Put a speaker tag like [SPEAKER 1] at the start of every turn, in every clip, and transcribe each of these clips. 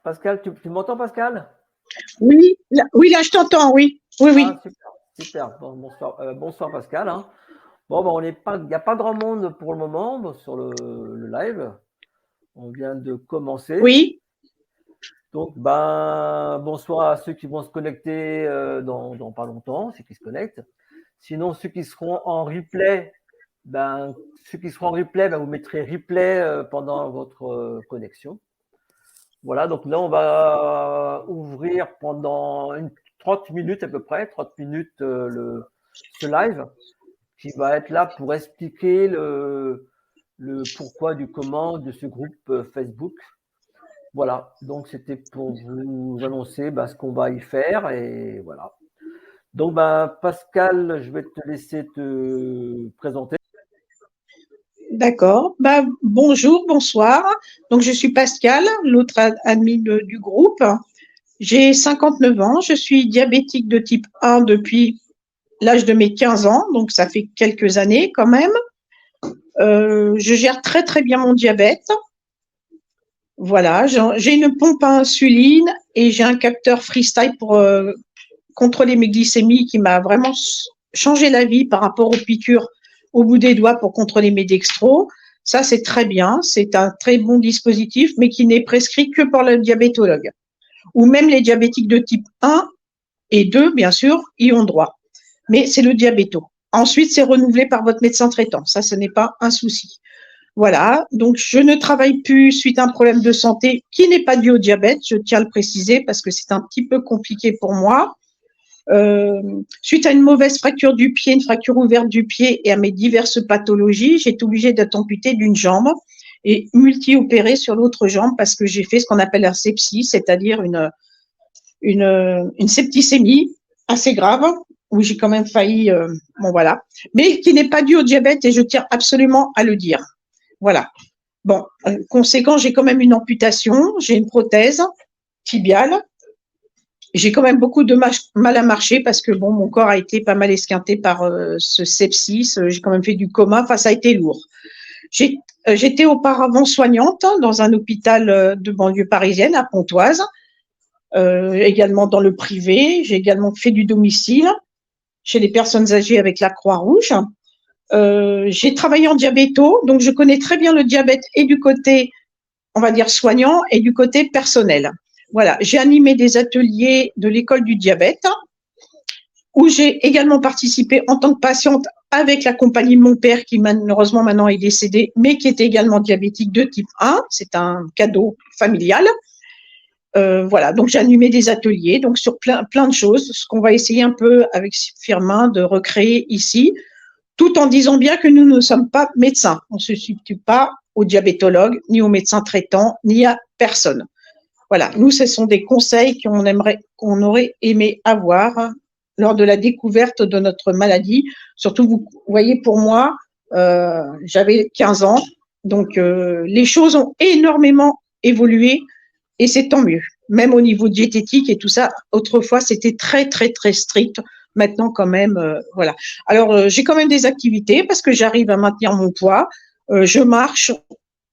[SPEAKER 1] Pascal, tu m'entends, Pascal?
[SPEAKER 2] Oui, là, je t'entends, oui. Oui, oui.
[SPEAKER 1] Ah, super, super. Bon, bonsoir, Pascal, hein. Bon, ben, il n'y a pas grand monde pour le moment sur le live. On vient de commencer.
[SPEAKER 2] Oui.
[SPEAKER 1] Donc, ben, bonsoir à ceux qui vont se connecter dans pas longtemps, ceux qui se connectent. Sinon, ceux qui seront en replay, ben, vous mettrez replay pendant votre connexion. Voilà, donc là, on va ouvrir pendant 30 minutes à peu près, 30 minutes ce live qui va être là pour expliquer le pourquoi du comment de ce groupe Facebook. Voilà, donc c'était pour vous annoncer ce qu'on va y faire et voilà. Donc, Pascal, je vais te laisser te présenter.
[SPEAKER 2] D'accord. Bonjour, bonsoir. Donc, je suis Pascal, l'autre admin du groupe. J'ai 59 ans. Je suis diabétique de type 1 depuis l'âge de mes 15 ans. Donc, ça fait quelques années quand même. Je gère très, très bien mon diabète. Voilà. J'ai une pompe à insuline et j'ai un capteur freestyle pour contrôler mes glycémies qui m'a vraiment changé la vie par rapport aux piqûres au bout des doigts pour contrôler mes dextros. Ça, c'est très bien. C'est un très bon dispositif, mais qui n'est prescrit que par le diabétologue. Ou même les diabétiques de type 1 et 2, bien sûr, y ont droit. Mais c'est le diabéto. Ensuite, c'est renouvelé par votre médecin traitant. Ça, ce n'est pas un souci. Voilà. Donc, je ne travaille plus suite à un problème de santé qui n'est pas dû au diabète. Je tiens à le préciser parce que c'est un petit peu compliqué pour moi. Suite à une mauvaise fracture du pied, une fracture ouverte du pied et à mes diverses pathologies, j'ai été obligée d'être amputée d'une jambe et multi-opérée sur l'autre jambe parce que j'ai fait ce qu'on appelle la sepsie, c'est-à-dire une septicémie assez grave où j'ai quand même failli, bon voilà, mais qui n'est pas due au diabète et je tiens absolument à le dire. Voilà. Bon, conséquent, j'ai quand même une amputation, j'ai une prothèse tibiale. J'ai quand même beaucoup de mal à marcher parce que bon, mon corps a été pas mal esquinté par ce sepsis. J'ai quand même fait du coma. Enfin, ça a été lourd. J'étais auparavant soignante dans un hôpital de banlieue parisienne à Pontoise, également dans le privé. J'ai également fait du domicile chez les personnes âgées avec la Croix-Rouge. J'ai travaillé en diabéto, donc je connais très bien le diabète et du côté, on va dire, soignant et du côté personnel. Voilà, j'ai animé des ateliers de l'école du diabète où j'ai également participé en tant que patiente avec la compagnie de mon père qui malheureusement maintenant est décédé, mais qui était également diabétique de type 1. C'est un cadeau familial. Voilà, donc j'ai animé des ateliers donc sur plein de choses, ce qu'on va essayer un peu avec Firmin de recréer ici, tout en disant bien que nous ne sommes pas médecins. On ne se substitue pas aux diabétologues, ni aux médecins traitants, ni à personne. Voilà, nous, ce sont des conseils qu'on aurait aimé avoir lors de la découverte de notre maladie. Surtout, vous voyez, pour moi, j'avais 15 ans, donc les choses ont énormément évolué et c'est tant mieux. Même au niveau diététique et tout ça, autrefois, c'était très, très, très strict. Maintenant, quand même, voilà. Alors, j'ai quand même des activités parce que j'arrive à maintenir mon poids. Je marche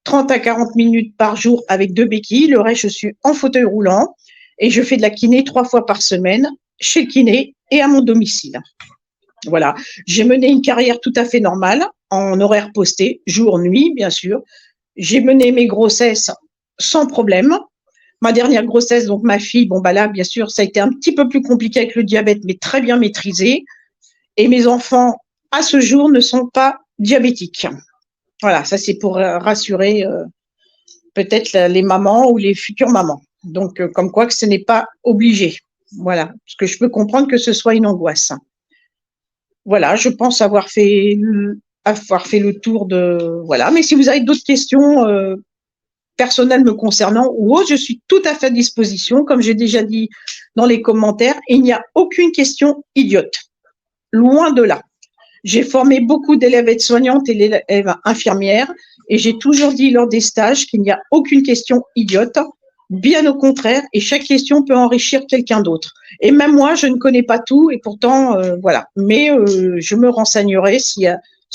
[SPEAKER 2] 30 à 40 minutes par jour avec 2 béquilles. Le reste, je suis en fauteuil roulant et je fais de la kiné 3 fois par semaine chez le kiné et à mon domicile. Voilà. J'ai mené une carrière tout à fait normale en horaire posté, jour-nuit, bien sûr. J'ai mené mes grossesses sans problème. Ma dernière grossesse, donc ma fille, bon, là, bien sûr, ça a été un petit peu plus compliqué avec le diabète, mais très bien maîtrisé. Et mes enfants, à ce jour, ne sont pas diabétiques. Voilà, ça c'est pour rassurer peut-être les mamans ou les futures mamans. Donc, comme quoi que ce n'est pas obligé. Voilà, parce que je peux comprendre que ce soit une angoisse. Voilà, je pense avoir fait le tour de… Voilà, mais si vous avez d'autres questions personnelles me concernant ou autres, je suis tout à fait à disposition. Comme j'ai déjà dit dans les commentaires, il n'y a aucune question idiote. Loin de là. J'ai formé beaucoup d'élèves aides-soignantes et d'élèves infirmières et j'ai toujours dit lors des stages qu'il n'y a aucune question idiote, bien au contraire, et chaque question peut enrichir quelqu'un d'autre. Et même moi, je ne connais pas tout et pourtant, voilà. Mais je me renseignerai si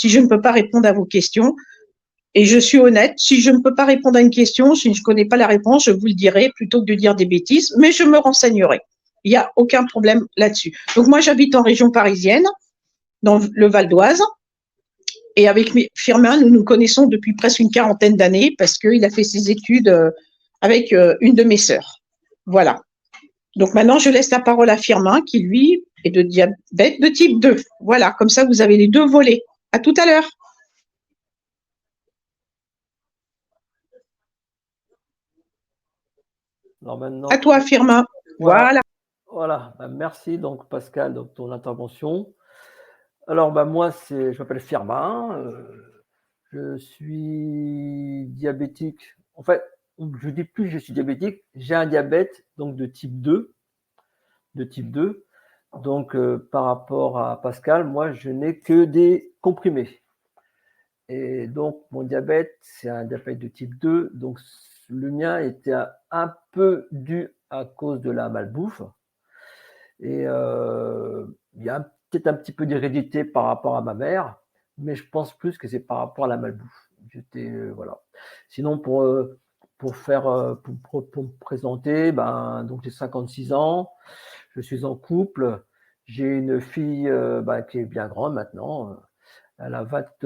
[SPEAKER 2] je ne peux pas répondre à vos questions. Et je suis honnête, si je ne peux pas répondre à une question, si je ne connais pas la réponse, je vous le dirai plutôt que de dire des bêtises, mais je me renseignerai. Il n'y a aucun problème là-dessus. Donc moi, j'habite en région parisienne, dans le Val d'Oise. Et avec Firmin, nous nous connaissons depuis presque une quarantaine d'années parce qu'il a fait ses études avec une de mes sœurs. Voilà. Donc maintenant, je laisse la parole à Firmin qui, lui, est de diabète de type 2. Voilà, comme ça, vous avez les deux volets. À tout à l'heure.
[SPEAKER 1] Alors maintenant,
[SPEAKER 2] à toi, Firmin. Voilà.
[SPEAKER 1] Voilà. Ben, merci donc Pascal de ton intervention. Alors ben, moi, je m'appelle Firmin. Je suis diabétique. En fait, je dis plus que je suis diabétique. J'ai un diabète donc de type 2. Donc, par rapport à Pascal, moi, je n'ai que des comprimés. Et donc, mon diabète, c'est un diabète de type 2. Donc, le mien était un peu dû à cause de la malbouffe. Et il y a peut-être un petit peu d'hérédité par rapport à ma mère, mais je pense plus que c'est par rapport à la malbouffe. Voilà. Sinon, pour me présenter, ben, donc j'ai 56 ans, je suis en couple, j'ai une fille qui est bien grande maintenant. Elle a 20,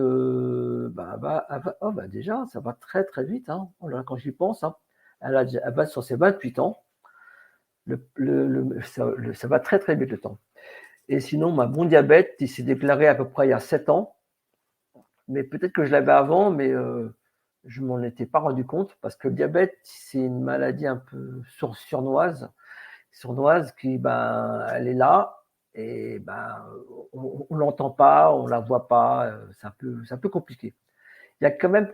[SPEAKER 1] déjà, ça va très très vite. Hein. Oh là, quand j'y pense, hein. Elle va sur ses 28 ans. Ça va très très vite le temps. Et sinon, mon diabète, il s'est déclaré à peu près il y a 7 ans. Mais peut-être que je l'avais avant, mais je ne m'en étais pas rendu compte parce que le diabète, c'est une maladie un peu sournoise qui, ben, elle est là et ben, on ne l'entend pas, on ne la voit pas, c'est un peu compliqué. Il y a quand même,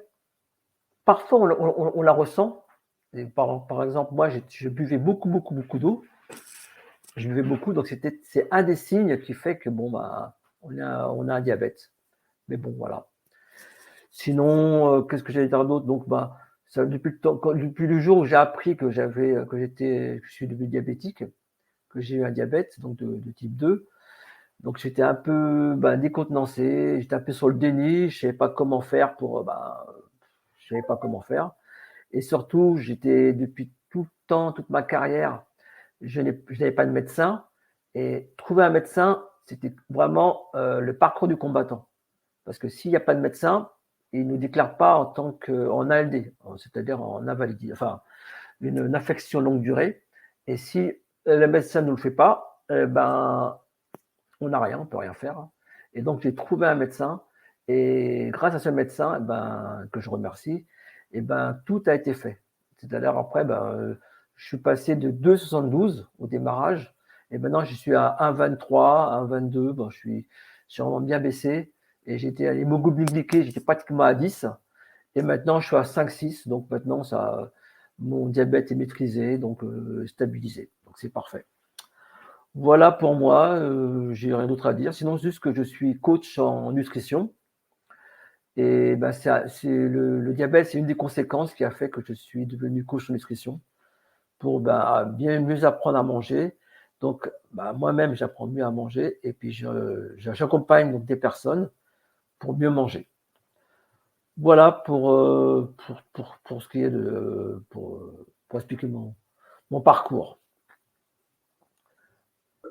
[SPEAKER 1] parfois on la ressent. Et par exemple, moi, je buvais beaucoup d'eau. Je buvais beaucoup, donc c'est un des signes qui fait que bon, bah, on a un diabète. Mais bon, voilà. Sinon, qu'est-ce que j'allais dire d'autre? Donc, bah, ça, depuis le jour où j'ai appris que je suis devenu diabétique, que j'ai eu un diabète, donc de type 2. Donc, j'étais un peu, bah, décontenancé, j'étais un peu sur le déni, je savais pas comment faire je savais pas comment faire. Et surtout, j'étais depuis tout le temps, toute ma carrière, je n'avais pas de médecin. Et trouver un médecin, c'était vraiment le parcours du combattant. Parce que s'il n'y a pas de médecin, il ne nous déclare pas en ALD, c'est-à-dire en invalidité, enfin, une affection longue durée. Et si le médecin ne nous le fait pas, ben, on n'a rien, on ne peut rien faire. Et donc, j'ai trouvé un médecin. Et grâce à ce médecin, ben, que je remercie, et ben, tout a été fait. C'est-à-dire, après, ben, je suis passé de 2,72 au démarrage. Et maintenant, je suis à 1,23, 1,22. Bon, je suis vraiment bien baissé. Et j'étais à l'hémoglobine glycée, j'étais pratiquement à 10. Et maintenant, je suis à 5,6. Donc, maintenant, mon diabète est maîtrisé, donc stabilisé. Donc, c'est parfait. Voilà pour moi, j'ai rien d'autre à dire. Sinon, juste que je suis coach en nutrition. Et ben, le diabète, c'est une des conséquences qui a fait que je suis devenu coach en nutrition pour bien mieux apprendre à manger. Donc, moi-même, j'apprends mieux à manger et puis j'accompagne donc des personnes pour mieux manger. Voilà pour ce qui est pour expliquer mon parcours.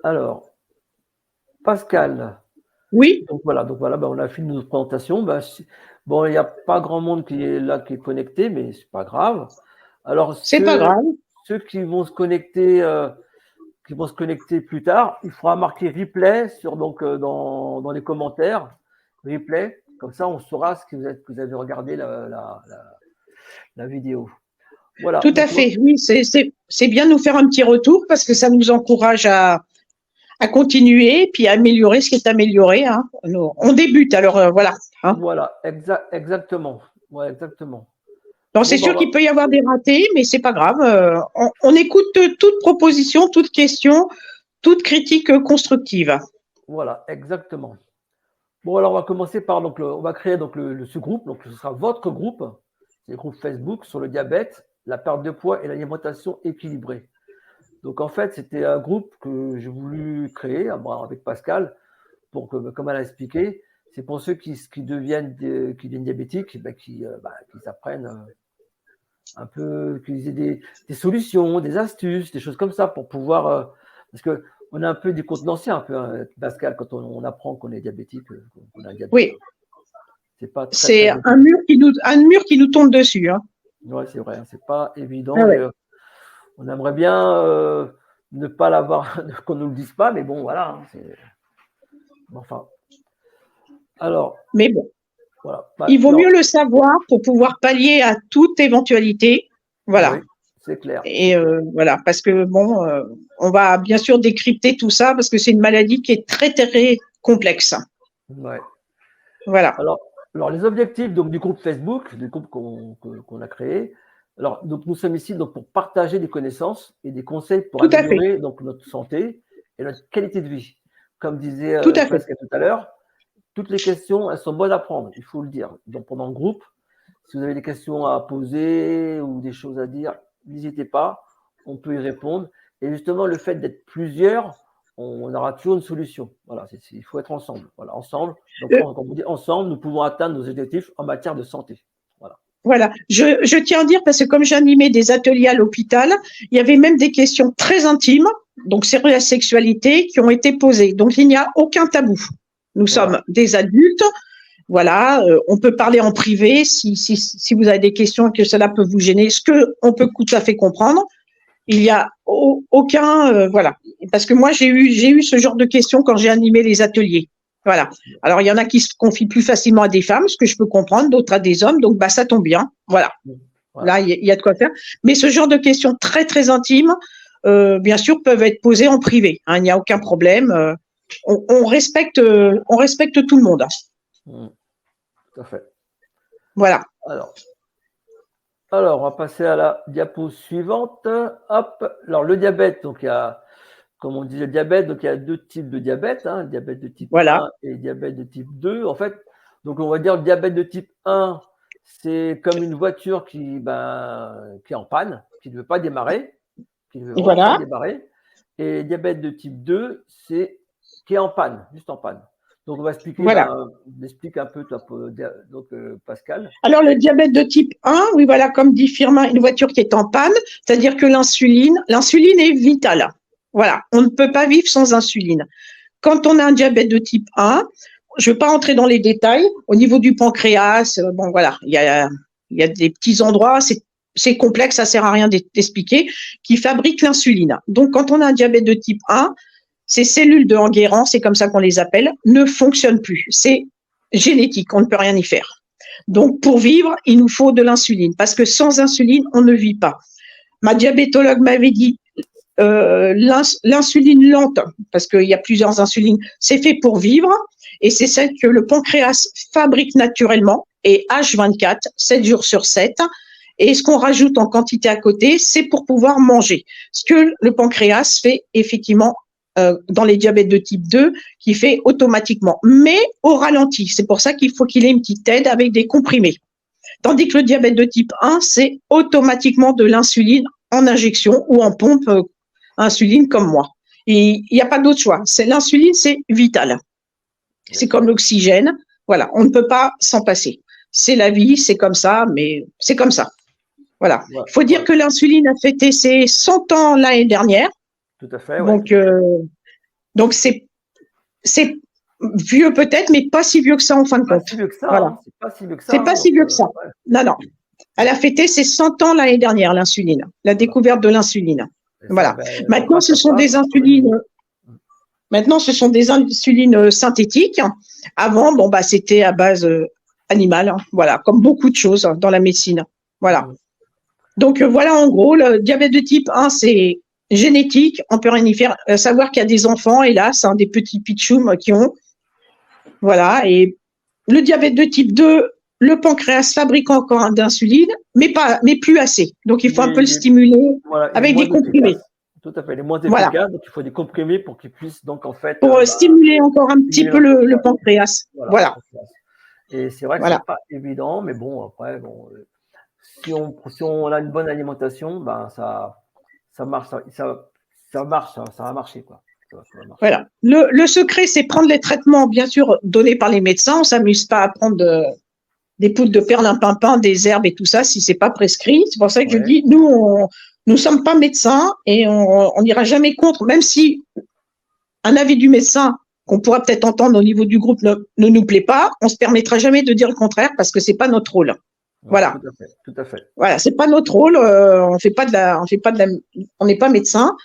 [SPEAKER 1] Alors, Pascal.
[SPEAKER 2] Oui.
[SPEAKER 1] Donc voilà, on a fini notre présentation. Bon, il n'y a pas grand monde qui est là, qui est connecté, mais c'est pas grave. Alors,
[SPEAKER 2] c'est pas grave.
[SPEAKER 1] Ceux qui vont se connecter, plus tard, il faudra marquer replay dans les commentaires, replay. Comme ça, on saura ce que vous avez regardé la vidéo. Voilà.
[SPEAKER 2] Tout à fait. Oui, c'est bien de nous faire un petit retour parce que ça nous encourage à continuer puis à améliorer ce qui est amélioré. Hein. On débute, alors voilà.
[SPEAKER 1] Hein. Voilà, exactement. Ouais, exactement.
[SPEAKER 2] Donc, c'est sûr qu'il peut y avoir des ratés, mais c'est pas grave. On écoute toute proposition, toute question, toute critique constructive.
[SPEAKER 1] Voilà, exactement. Bon, alors on va commencer par on va créer ce groupe. Donc, ce sera votre groupe, c'est le groupe Facebook sur le diabète, la perte de poids et l'alimentation équilibrée. Donc, en fait, c'était un groupe que j'ai voulu créer avec Pascal pour que, comme elle a expliqué, c'est pour ceux qui deviennent diabétiques, qu'ils apprennent un peu, qu'ils aient des solutions, des astuces, des choses comme ça pour pouvoir. Parce qu'on a un peu décontenancé, un peu, hein, Pascal, quand on apprend qu'on est diabétique, qu'on a un diabète.
[SPEAKER 2] Oui.
[SPEAKER 1] C'est pas très,
[SPEAKER 2] c'est
[SPEAKER 1] très
[SPEAKER 2] un mur qui nous tombe dessus. Hein.
[SPEAKER 1] Oui, c'est vrai, c'est pas évident.
[SPEAKER 2] Ah ouais.
[SPEAKER 1] On aimerait bien ne pas l'avoir, qu'on ne nous le dise pas, mais bon, voilà. Enfin. Alors.
[SPEAKER 2] Mais bon.
[SPEAKER 1] Voilà.
[SPEAKER 2] Il vaut mieux le savoir pour pouvoir pallier à toute éventualité. Voilà.
[SPEAKER 1] Oui, c'est clair.
[SPEAKER 2] Et voilà, parce que bon, on va bien sûr décrypter tout ça parce que c'est une maladie qui est très, très complexe.
[SPEAKER 1] Ouais.
[SPEAKER 2] Voilà.
[SPEAKER 1] Alors, les objectifs donc, du groupe Facebook, du groupe qu'on a créé, alors, donc, nous sommes ici donc, pour partager des connaissances et des conseils pour améliorer donc, notre santé et notre qualité de vie. Comme disait Pascal tout à l'heure, toutes les questions, elles sont bonnes à prendre, il faut le dire. Donc, pendant le groupe, si vous avez des questions à poser ou des choses à dire, n'hésitez pas, on peut y répondre. Et justement, le fait d'être plusieurs, on aura toujours une solution. Voilà, il faut être ensemble. Voilà, ensemble. Donc, quand on dit ensemble, nous pouvons atteindre nos objectifs en matière de santé.
[SPEAKER 2] Voilà. Je tiens à dire, parce que comme j'animais des ateliers à l'hôpital, il y avait même des questions très intimes, donc sur la sexualité, qui ont été posées. Donc, il n'y a aucun tabou. Nous sommes des adultes. Voilà, on peut parler en privé si vous avez des questions que cela peut vous gêner, ce que on peut tout à fait comprendre. Il n'y a aucun voilà, parce que moi j'ai eu ce genre de questions quand j'ai animé les ateliers. Voilà. Alors il y en a qui se confient plus facilement à des femmes, ce que je peux comprendre, d'autres à des hommes, donc bah ça tombe bien. Voilà. Là il y a de quoi faire. Mais ce genre de questions très très intimes, bien sûr, peuvent être posées en privé. Hein, il n'y a aucun problème. On respecte tout le monde.
[SPEAKER 1] Tout à fait.
[SPEAKER 2] Voilà.
[SPEAKER 1] Alors, on va passer à la diapo suivante. Hop. Alors, le diabète, donc il y a, comme on disait, le diabète, donc il y a deux types de diabète, hein, diabète de type 1 et diabète de type 2. En fait, donc on va dire le diabète de type 1, c'est comme une voiture qui est en panne, qui ne veut pas démarrer, qui ne veut vraiment pas démarrer. Et diabète de type 2, c'est qui est en panne, juste en panne. Donc, on va expliquer, explique un peu, toi, donc, Pascal.
[SPEAKER 2] Alors, le diabète de type 1, oui, voilà, comme dit Firmin, une voiture qui est en panne, c'est-à-dire que l'insuline est vitale. Voilà, on ne peut pas vivre sans insuline. Quand on a un diabète de type 1, je ne vais pas entrer dans les détails, au niveau du pancréas, bon, voilà, il y a des petits endroits, c'est complexe, ça sert à rien d'expliquer, qui fabriquent l'insuline. Donc, quand on a un diabète de type 1, ces cellules de Enguerrand, c'est comme ça qu'on les appelle, ne fonctionnent plus. C'est génétique, on ne peut rien y faire. Donc, pour vivre, il nous faut de l'insuline, parce que sans insuline, on ne vit pas. Ma diabétologue m'avait dit, l'insuline lente, parce qu'il y a plusieurs insulines, c'est fait pour vivre, et c'est celle que le pancréas fabrique naturellement, et H24, 7 jours sur 7, et ce qu'on rajoute en quantité à côté, c'est pour pouvoir manger. Ce que le pancréas fait effectivement dans les diabètes de type 2, qui fait automatiquement, mais au ralenti. C'est pour ça qu'il faut qu'il ait une petite aide avec des comprimés. Tandis que le diabète de type 1, c'est automatiquement de l'insuline en injection ou en pompe insuline comme moi. Et il n'y a pas d'autre choix. L'insuline, c'est vital. C'est comme l'oxygène. Voilà, on ne peut pas s'en passer. C'est la vie, c'est comme ça, mais c'est comme ça. Voilà. Il faut dire que l'insuline a fêté ses 100 ans l'année dernière.
[SPEAKER 1] Tout à fait.
[SPEAKER 2] Donc c'est vieux peut-être, mais pas si vieux que ça en fin de compte.
[SPEAKER 1] Pas si vieux que ça.
[SPEAKER 2] Voilà.
[SPEAKER 1] Hein. C'est pas si vieux que ça.
[SPEAKER 2] C'est pas si vieux que ça. Non, non. Elle a fêté ses 100 ans l'année dernière, l'insuline, la découverte de l'insuline. Voilà. Maintenant, ce sont des insulines. Maintenant, ce sont des insulines synthétiques. Avant, bon, bah, c'était à base animale. Voilà, comme beaucoup de choses dans la médecine. Voilà. Donc, voilà, en gros, le diabète de type 1, c'est génétique. On peut rien y faire. Savoir qu'il y a des enfants, hélas, des petits pitchoums qui ont. Voilà. Et le diabète de type 2, le pancréas fabrique encore d'insuline, mais plus assez. Donc, il faut un peu le stimuler avec des comprimés.
[SPEAKER 1] Tout à fait, les moins efficaces, donc il faut des comprimés pour qu'ils puissent, donc en fait.
[SPEAKER 2] Pour stimuler encore un petit peu le pancréas. Voilà.
[SPEAKER 1] Et c'est vrai que c'est pas évident, mais bon, après, si on a une bonne alimentation, ben ça marche, ça va marcher, quoi. Ça va marcher.
[SPEAKER 2] Voilà. Le secret, c'est prendre les traitements, bien sûr, donnés par les médecins. On ne s'amuse pas à prendre des poudres de perlimpinpin, des herbes et tout ça, si c'est pas prescrit. C'est pour ça que je dis, nous sommes pas médecins et on n'ira jamais contre, même si un avis du médecin qu'on pourra peut-être entendre au niveau du groupe ne nous plaît pas, on se permettra jamais de dire le contraire parce que c'est pas notre rôle. Voilà.
[SPEAKER 1] Tout à fait.
[SPEAKER 2] Voilà, c'est pas notre rôle. On n'est pas médecin.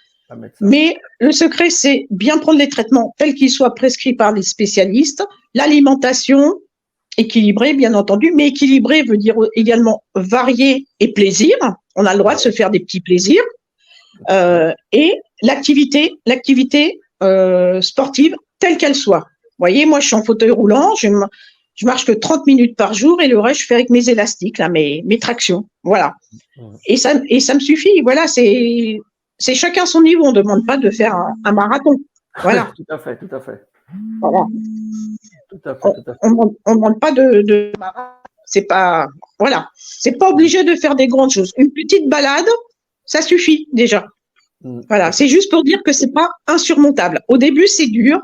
[SPEAKER 2] Mais le secret, c'est bien prendre les traitements tels qu'ils soient prescrits par les spécialistes, l'alimentation équilibrée, bien entendu, mais équilibrée veut dire également varié et plaisir. On a le droit de se faire des petits plaisirs. Et l'activité sportive telle qu'elle soit. Vous voyez, moi, je suis en fauteuil roulant, je marche que 30 minutes par jour et le reste, je fais avec mes élastiques, là, mes tractions. Voilà. Et ça me suffit. Voilà, c'est chacun son niveau. On ne demande pas de faire un marathon. Voilà.
[SPEAKER 1] Tout à fait.
[SPEAKER 2] Voilà.
[SPEAKER 1] Tout à fait.
[SPEAKER 2] On ne demande pas de marathon. C'est pas, voilà. C'est pas obligé de faire des grandes choses. Une petite balade, ça suffit déjà. Voilà. C'est juste pour dire que c'est pas insurmontable. Au début, c'est dur,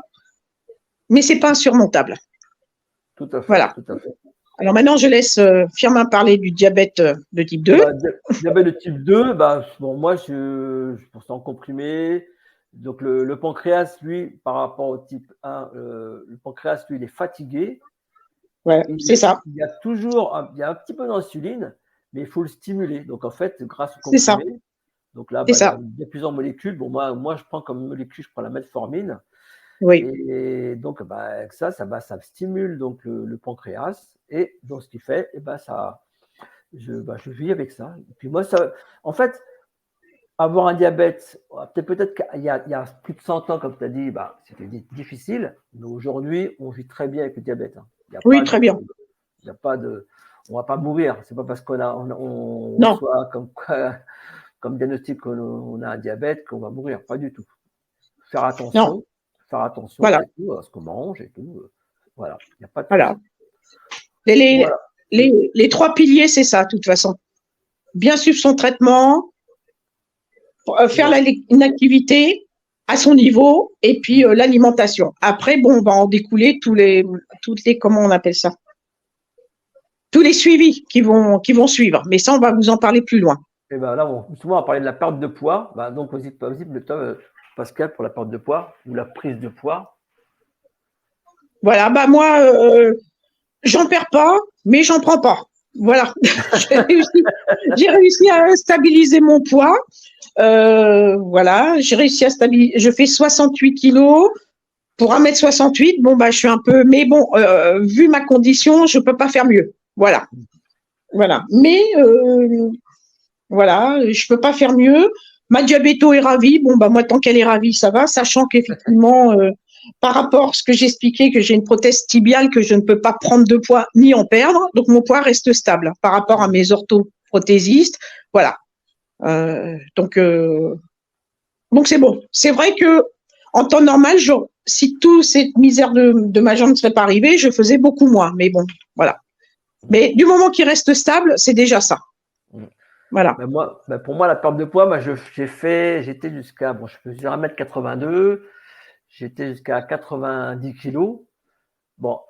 [SPEAKER 2] mais c'est pas insurmontable.
[SPEAKER 1] Tout à fait.
[SPEAKER 2] Voilà.
[SPEAKER 1] Tout à fait.
[SPEAKER 2] Alors maintenant, je laisse Firmin parler du diabète de type 2.
[SPEAKER 1] Diabète de type 2, moi, je pense en comprimé. Donc, le pancréas, lui, par rapport au type 1, le pancréas, lui, il est fatigué.
[SPEAKER 2] Ouais, c'est ça.
[SPEAKER 1] Il y a un petit peu d'insuline, mais il faut le stimuler. Donc, en fait, grâce au comprimé, donc là, il y a plusieurs molécules. Bon, moi, je prends comme molécule, je prends la metformine.
[SPEAKER 2] Oui.
[SPEAKER 1] Et donc, ça stimule donc le pancréas. Et donc, ce qui fait, je vis avec ça. Et puis moi, en fait, avoir un diabète, peut-être qu'il y a plus de 100 ans, comme tu as dit, c'était difficile. Mais aujourd'hui, on vit très bien avec le diabète.
[SPEAKER 2] Oui, très bien.
[SPEAKER 1] Il n'y a pas de, on va pas mourir. C'est pas parce qu'on reçoit comme diagnostic qu'on a un diabète qu'on va mourir. Pas du tout. Faire attention.
[SPEAKER 2] Voilà.
[SPEAKER 1] C'est tout, à ce qu'on mange et tout. Voilà. Il n'y a pas de
[SPEAKER 2] voilà. Les trois piliers, c'est ça, de toute façon. Bien suivre son traitement, faire une activité à son niveau et puis l'alimentation. Après, on va en découler toutes les, comment on appelle ça? Tous les suivis qui vont suivre. Mais ça, on va vous en parler plus loin.
[SPEAKER 1] Et là, souvent, on va parler de la perte de poids. Donc, vas-y, Pascal, pour la perte de poids ou la prise de poids.
[SPEAKER 2] Voilà, moi, j'en perds pas, mais j'en prends pas. Voilà. J'ai réussi à stabiliser mon poids. Voilà, j'ai réussi à stabiliser. Je fais 68 kilos pour 1m68. Je suis un peu, mais vu ma condition, je peux pas faire mieux. Voilà. Mais voilà, je peux pas faire mieux. Ma diabéto est ravie. Moi, tant qu'elle est ravie, ça va, sachant qu'effectivement, par rapport à ce que j'expliquais, que j'ai une prothèse tibiale, que je ne peux pas prendre de poids ni en perdre, donc mon poids reste stable par rapport à mes orthoprothésistes. Voilà. Donc c'est bon. C'est vrai que en temps normal, si toute cette misère de ma jambe ne serait pas arrivée, je faisais beaucoup moins. Mais bon, voilà. Mais du moment qu'il reste stable, c'est déjà ça. Voilà.
[SPEAKER 1] Pour moi, la perte de poids, j'étais jusqu'à, je mesure 1m82, j'étais jusqu'à 90 kilos.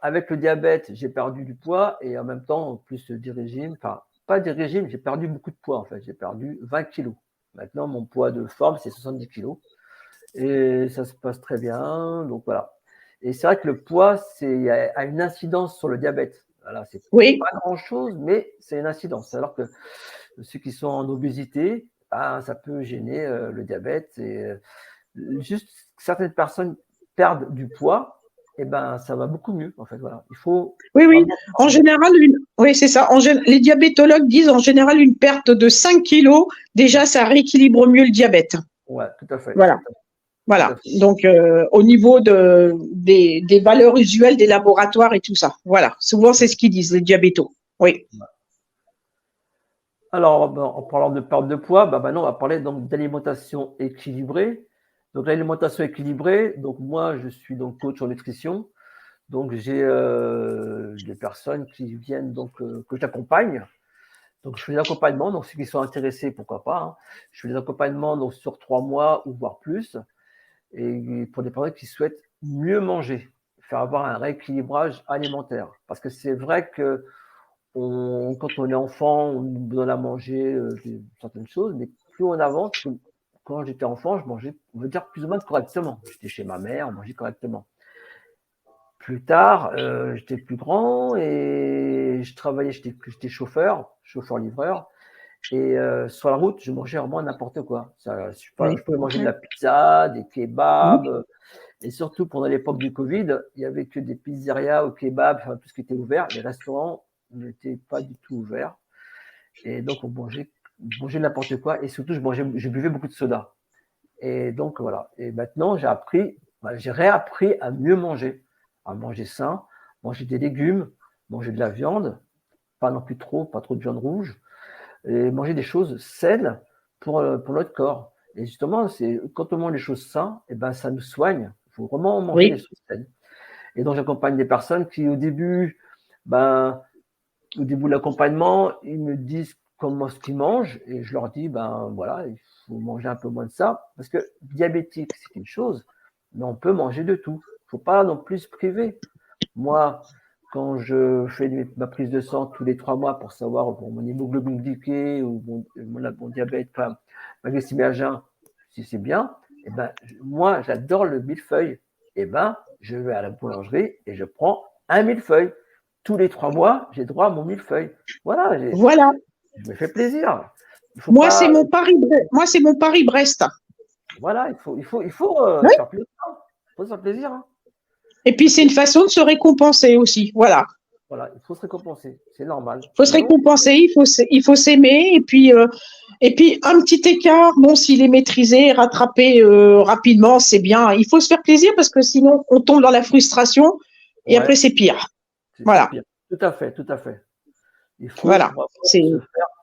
[SPEAKER 1] Avec le diabète, j'ai perdu du poids et en même temps, en plus du régime, pas du régime, j'ai perdu beaucoup de poids en fait. J'ai perdu 20 kilos. Maintenant, mon poids de forme, c'est 70 kilos. Et ça se passe très bien. Donc voilà. Et c'est vrai que le poids, a une incidence sur le diabète. Voilà, c'est pas grand-chose, mais c'est une incidence. Alors que ceux qui sont en obésité, ça peut gêner le diabète. Et juste certaines personnes perdent du poids, et ça va beaucoup mieux en fait. Voilà. Il faut.
[SPEAKER 2] Oui. En général, c'est ça. Les diabétologues disent en général une perte de 5 kilos. Déjà, ça rééquilibre mieux le diabète.
[SPEAKER 1] Ouais, tout à fait.
[SPEAKER 2] Voilà. Donc, au niveau des valeurs usuelles des laboratoires et tout ça. Voilà. Souvent, c'est ce qu'ils disent, les diabétos. Oui.
[SPEAKER 1] Alors, en parlant de perte de poids, maintenant, on va parler donc d'alimentation équilibrée. Donc, l'alimentation équilibrée, donc moi, je suis donc coach en nutrition. Donc, j'ai des personnes qui viennent, donc, que j'accompagne. Donc, je fais des accompagnements. Donc, ceux qui sont intéressés, pourquoi pas. Je fais des accompagnements donc, sur 3 mois ou voire plus. et pour des personnes qui souhaitent mieux manger, faire avoir un rééquilibrage alimentaire. Parce que c'est vrai que quand on est enfant, on nous donne à manger certaines choses, mais plus on avance, quand j'étais enfant, je mangeais, on veut dire, plus ou moins correctement. J'étais chez ma mère, on mangeait correctement. Plus tard, j'étais plus grand et je travaillais, j'étais chauffeur-livreur. Et sur la route, je mangeais vraiment n'importe quoi. Je pouvais manger de la pizza, des kebabs. Et surtout, pendant l'époque du Covid, il n'y avait que des pizzerias ou kebabs, enfin, tout ce qui était ouvert. Les restaurants n'étaient pas du tout ouverts. Et donc, on mangeait n'importe quoi. Et surtout, je buvais beaucoup de soda. Et donc, voilà. Et maintenant, j'ai réappris à mieux manger, à manger sain, manger des légumes, manger de la viande, pas non plus pas trop de viande rouge, et manger des choses saines pour notre corps. Et justement, quand on mange des choses saines, et ben, ça nous soigne. Il faut vraiment manger des choses saines. Et donc, j'accompagne des personnes qui, au début de l'accompagnement, ils me disent comment ce qu'ils mangent, et je leur dis, voilà, il faut manger un peu moins de ça, parce que diabétique, c'est une chose, mais on peut manger de tout. Il ne faut pas non plus se priver. Moi, quand je fais ma prise de sang tous les 3 mois pour savoir mon hémoglobine glyquée ou mon diabète, enfin, ma glycémie à jeun, si c'est bien, et moi, j'adore le millefeuille. Je vais à la boulangerie et je prends un millefeuille. Tous les 3 mois, j'ai droit à mon millefeuille. Voilà. Je me fais plaisir.
[SPEAKER 2] Moi, c'est mon Paris-Brest.
[SPEAKER 1] Voilà, il faut se faire plaisir. Il faut se faire plaisir. Hein.
[SPEAKER 2] Et puis, c'est une façon de se récompenser aussi. Voilà.
[SPEAKER 1] Voilà, il faut se récompenser. C'est normal.
[SPEAKER 2] Il faut se récompenser, il faut s'aimer. Et puis, un petit écart, bon, s'il est maîtrisé, rattrapé rapidement, c'est bien. Il faut se faire plaisir parce que sinon, on tombe dans la frustration et après, c'est pire. Voilà.
[SPEAKER 1] Pire. Tout à fait, tout à fait. Il faut se faire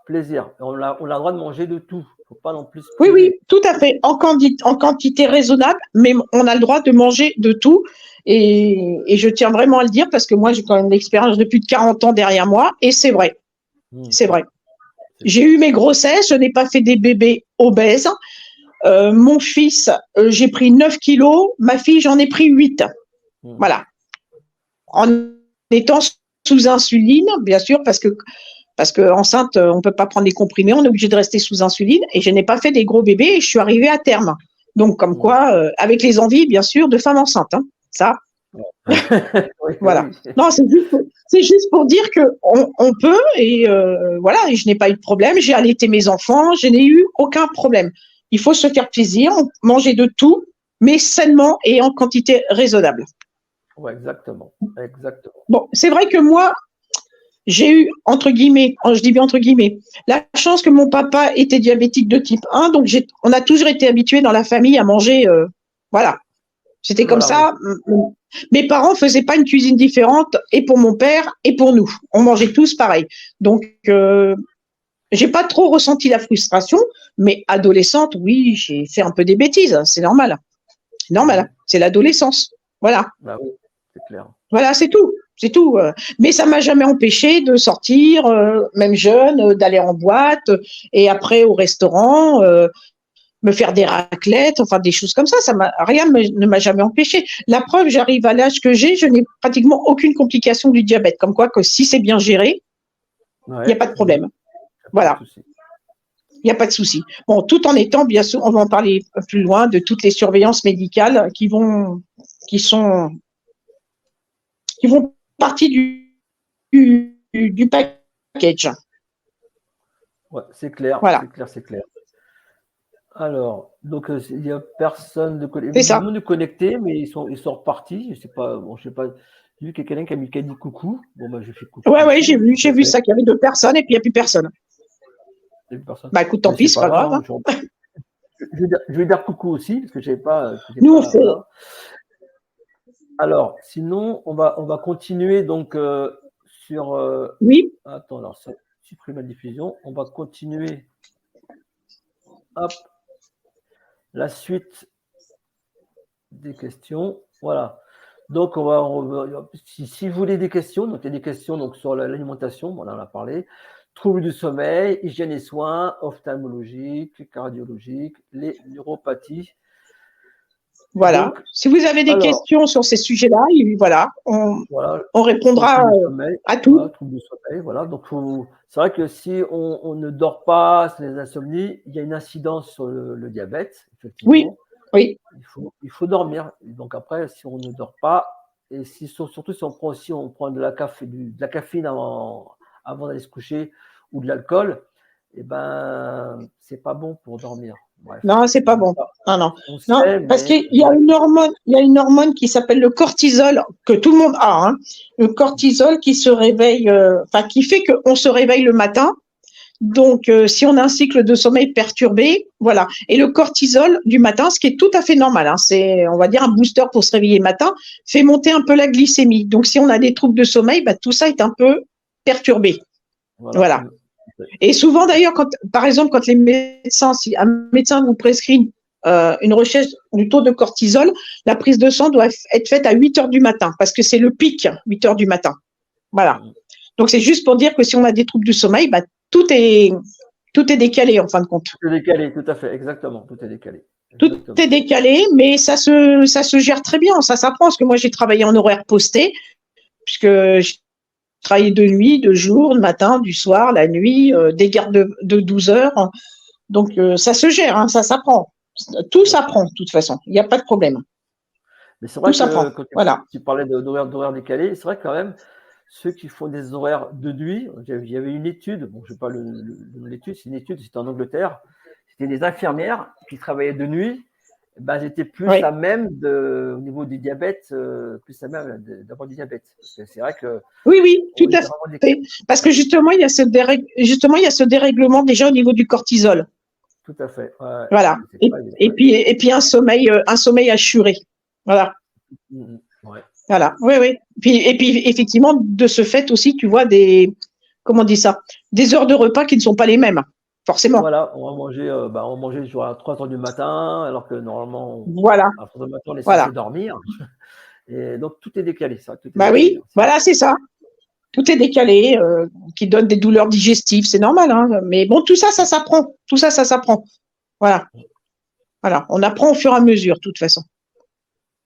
[SPEAKER 1] plaisir. On a le droit de manger de tout. Il ne faut pas non plus se priver.
[SPEAKER 2] Oui, tout à fait. En quantité raisonnable, mais on a le droit de manger de tout. Et je tiens vraiment à le dire parce que moi, j'ai quand même l'expérience de plus de 40 ans derrière moi et c'est vrai. C'est vrai. J'ai eu mes grossesses, je n'ai pas fait des bébés obèses. Mon fils, j'ai pris 9 kilos. Ma fille, j'en ai pris 8. Voilà. En étant sous insuline, bien sûr, parce que enceinte, on peut pas prendre des comprimés, on est obligé de rester sous insuline. Et je n'ai pas fait des gros bébés et je suis arrivée à terme. Donc, comme quoi, avec les envies, bien sûr, de femme enceinte. Hein, ça. Voilà. Non, c'est juste pour dire que on peut et voilà. Et je n'ai pas eu de problème. J'ai allaité mes enfants. Je n'ai eu aucun problème. Il faut se faire plaisir, manger de tout, mais sainement et en quantité raisonnable.
[SPEAKER 1] Ouais, exactement.
[SPEAKER 2] Bon, c'est vrai que moi, j'ai eu, entre guillemets, je dis bien entre guillemets, la chance que mon papa était diabétique de type 1, donc on a toujours été habitués dans la famille à manger, voilà. C'était comme ça. Oui. Mes parents faisaient pas une cuisine différente, et pour mon père, et pour nous. On mangeait tous pareil. Donc, j'ai pas trop ressenti la frustration, mais adolescente, oui, j'ai fait un peu des bêtises, c'est normal. C'est normal, c'est l'adolescence. Voilà.
[SPEAKER 1] Bah oui, c'est clair.
[SPEAKER 2] Voilà, c'est tout. C'est tout. Mais ça m'a jamais empêché de sortir, même jeune, d'aller en boîte et après au restaurant, me faire des raclettes, enfin des choses comme ça. Rien ne m'a jamais empêché. La preuve, j'arrive à l'âge que j'ai, je n'ai pratiquement aucune complication du diabète. Comme quoi que si c'est bien géré, il n'y a pas de problème. Voilà. Il n'y a pas de souci. Bon, tout en étant, bien sûr, on va en parler plus loin, de toutes les surveillances médicales qui font partie du package.
[SPEAKER 1] Ouais, c'est clair,
[SPEAKER 2] voilà.
[SPEAKER 1] c'est clair. Alors, donc il n'y a personne de connecté, mais ils sont repartis. Je sais pas, j'ai vu qu'il y a quelqu'un qui a dit coucou. Bon, bah, je fais coucou.
[SPEAKER 2] Ouais, j'ai vu ça, qu'il y avait 2 personnes et puis il n'y a plus personne. Bah écoute, tant pis, c'est pas grave.
[SPEAKER 1] Hein. Je vais dire coucou aussi, parce que je n'avais pas.
[SPEAKER 2] Nous, on fait.
[SPEAKER 1] Voilà. Alors, sinon, on va continuer donc sur.
[SPEAKER 2] Oui.
[SPEAKER 1] Attends, alors, ça supprime la diffusion. On va continuer. Hop. La suite des questions. Voilà. Donc, si vous voulez des questions, donc il y a des questions donc, sur l'alimentation, on en a parlé. Troubles du sommeil, hygiène et soins, ophtalmologique, cardiologique, les neuropathies.
[SPEAKER 2] Voilà.
[SPEAKER 1] Donc,
[SPEAKER 2] Si vous avez des
[SPEAKER 1] alors,
[SPEAKER 2] questions sur ces sujets-là, voilà, on
[SPEAKER 1] voilà,
[SPEAKER 2] répondra
[SPEAKER 1] troubles du sommeil,
[SPEAKER 2] à tout.
[SPEAKER 1] voilà, troubles du sommeil, voilà. Donc, c'est vrai que si on ne dort pas, c'est les insomnies, il y a une incidence sur le diabète,
[SPEAKER 2] Oui,
[SPEAKER 1] effectivement.
[SPEAKER 2] oui.
[SPEAKER 1] Il faut dormir. Donc après, si on ne dort pas, et surtout si on prend de la caféine avant d'aller se coucher ou de l'alcool, eh ben, c'est pas bon pour dormir. Bref.
[SPEAKER 2] Non, c'est pas bon. Non, non.
[SPEAKER 1] On
[SPEAKER 2] Non,
[SPEAKER 1] sait,
[SPEAKER 2] parce
[SPEAKER 1] mais
[SPEAKER 2] qu'il y a une hormone qui s'appelle le cortisol, que tout le monde a, hein. Le cortisol qui se réveille, qui fait qu'on se réveille le matin. Donc, si on a un cycle de sommeil perturbé, voilà. Et le cortisol du matin, ce qui est tout à fait normal, hein, c'est, on va dire, un booster pour se réveiller le matin, fait monter un peu la glycémie. Donc, si on a des troubles de sommeil, tout ça est un peu perturbé. Voilà. Et souvent, d'ailleurs, par exemple, quand les médecins, si un médecin vous prescrit une recherche du taux de cortisol, la prise de sang doit être faite à 8 heures du matin, parce que c'est le pic, 8 heures du matin. Voilà. Donc, c'est juste pour dire que si on a des troubles du sommeil, tout est décalé, en fin de compte.
[SPEAKER 1] Tout est décalé, tout à fait, exactement, tout est décalé.
[SPEAKER 2] Tout est décalé, mais ça se gère très bien, ça s'apprend, parce que moi, j'ai travaillé en horaire posté, puisque je travaillais de nuit, de jour, le matin, du soir, la nuit, des gardes de 12 heures. Donc, ça se gère, hein, ça s'apprend. Tout s'apprend, de toute façon. Il n'y a pas de problème.
[SPEAKER 1] Mais c'est vrai
[SPEAKER 2] tout s'apprend.
[SPEAKER 1] Quand
[SPEAKER 2] voilà.
[SPEAKER 1] tu parlais d'horaires décalés, c'est vrai quand même, ceux qui font des horaires de nuit, il y avait une étude, bon, je ne sais pas l'étude, c'est une étude, c'était en Angleterre, c'était des infirmières qui travaillaient de nuit, elles étaient plus à même, au niveau du diabète, plus à même d'avoir du diabète. Parce que c'est vrai que.
[SPEAKER 2] Oui, tout à fait. Parce que justement, il y a ce dérèglement déjà au niveau du cortisol.
[SPEAKER 1] Tout à fait. Ouais.
[SPEAKER 2] Voilà. Et puis un sommeil assuré. Voilà.
[SPEAKER 1] Ouais.
[SPEAKER 2] Voilà. Oui. Et puis effectivement, de ce fait aussi, tu vois comment on dit ça, des heures de repas qui ne sont pas les mêmes, forcément.
[SPEAKER 1] Voilà, on va manger genre à 3 heures du matin, alors que normalement,
[SPEAKER 2] voilà.
[SPEAKER 1] à 3 heures du matin, on est censé dormir. Et donc tout est décalé, ça. Tout est décalé,
[SPEAKER 2] oui, voilà, c'est ça. Tout est décalé, qui donne des douleurs digestives, c'est normal, hein. Mais bon, tout ça s'apprend. Tout ça s'apprend. Voilà. Voilà. On apprend au fur et à mesure, de toute façon.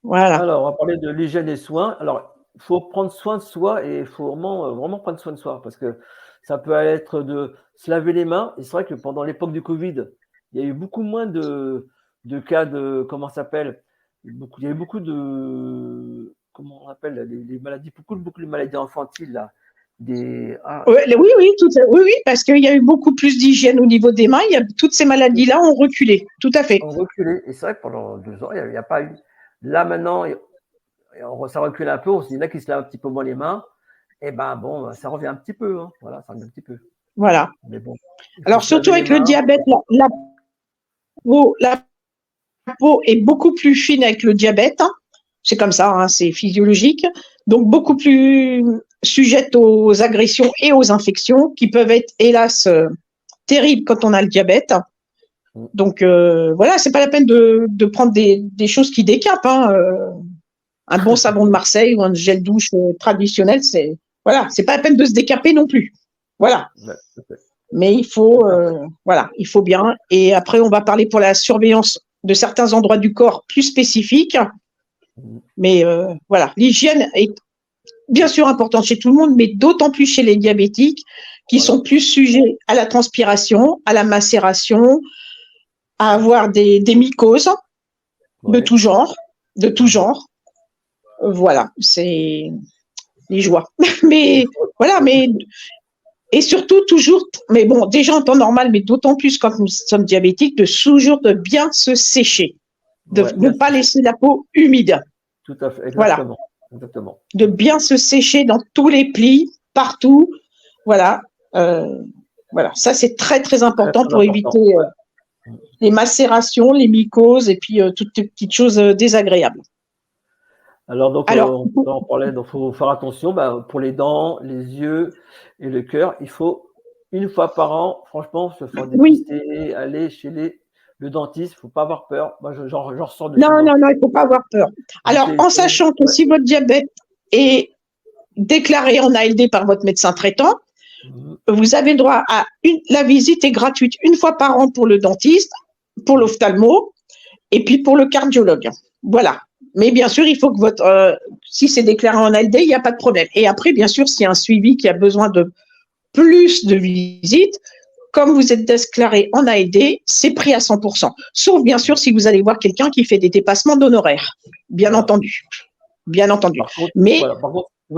[SPEAKER 2] Voilà.
[SPEAKER 1] Alors, on va parler de l'hygiène et soins. Alors, il faut prendre soin de soi et il faut vraiment prendre soin de soi parce que ça peut être de se laver les mains. Et c'est vrai que pendant l'époque du Covid, il y a eu beaucoup moins de cas de, comment ça s'appelle, il y a eu beaucoup de, comment on appelle, les maladies, beaucoup de maladies infantiles là.
[SPEAKER 2] Oui, parce qu'il y a eu beaucoup plus d'hygiène au niveau des mains. Toutes ces maladies-là ont reculé, tout à fait.
[SPEAKER 1] Ont reculé. Et c'est vrai que pendant 2 ans, il n'y a pas eu. Là maintenant, ça recule un peu. On se dit là qui se lave un petit peu moins les mains. Et bon, ça revient un petit peu. Hein. Voilà, ça revient un petit peu.
[SPEAKER 2] Voilà.
[SPEAKER 1] Mais bon.
[SPEAKER 2] Alors surtout avec le diabète, la peau est beaucoup plus fine avec le diabète. Hein. C'est comme ça, hein, c'est physiologique. Donc beaucoup plus sujette aux agressions et aux infections qui peuvent être, hélas, terribles quand on a le diabète. Donc voilà, c'est pas la peine de prendre des choses qui décapent. Hein. Un bon savon de Marseille ou un gel douche traditionnel, c'est pas la peine de se décaper non plus. Voilà. Mais il faut bien. Et après, on va parler pour la surveillance de certains endroits du corps plus spécifiques. Mais voilà, l'hygiène est bien sûr importante chez tout le monde, mais d'autant plus chez les diabétiques qui sont plus sujets à la transpiration, à la macération, à avoir des mycoses de tout genre. Voilà, c'est les joies. Mais voilà, et surtout toujours, mais bon, déjà en temps normal, mais d'autant plus quand nous sommes diabétiques, toujours de bien se sécher, de ne pas laisser la peau humide.
[SPEAKER 1] Tout à fait, exactement.
[SPEAKER 2] Voilà. Exactement. De bien se sécher dans tous les plis, partout. Voilà. Voilà. Ça, c'est très, très important pour éviter les macérations, les mycoses et puis toutes les petites choses désagréables.
[SPEAKER 1] Alors, on en parlait, donc il faut faire attention pour les dents, les yeux et le cœur. Il faut, une fois par an, franchement, se faire dépister, aller chez le dentiste. Il ne faut pas avoir peur. Moi, j'en ressors de
[SPEAKER 2] Non, il ne faut pas avoir peur. Alors, en sachant que si votre diabète est déclaré en ALD par votre médecin traitant, vous avez le droit à la visite est gratuite une fois par an pour le dentiste, pour l'ophtalmo et puis pour le cardiologue. Voilà. Mais bien sûr, il faut que si c'est déclaré en ALD, il n'y a pas de problème. Et après, bien sûr, s'il y a un suivi qui a besoin de plus de visites, comme vous êtes déclaré en ALD, c'est pris à 100%. Sauf, bien sûr, si vous allez voir quelqu'un qui fait des dépassements d'honoraires. Bien entendu. Bien entendu.
[SPEAKER 1] Par contre,
[SPEAKER 2] mais,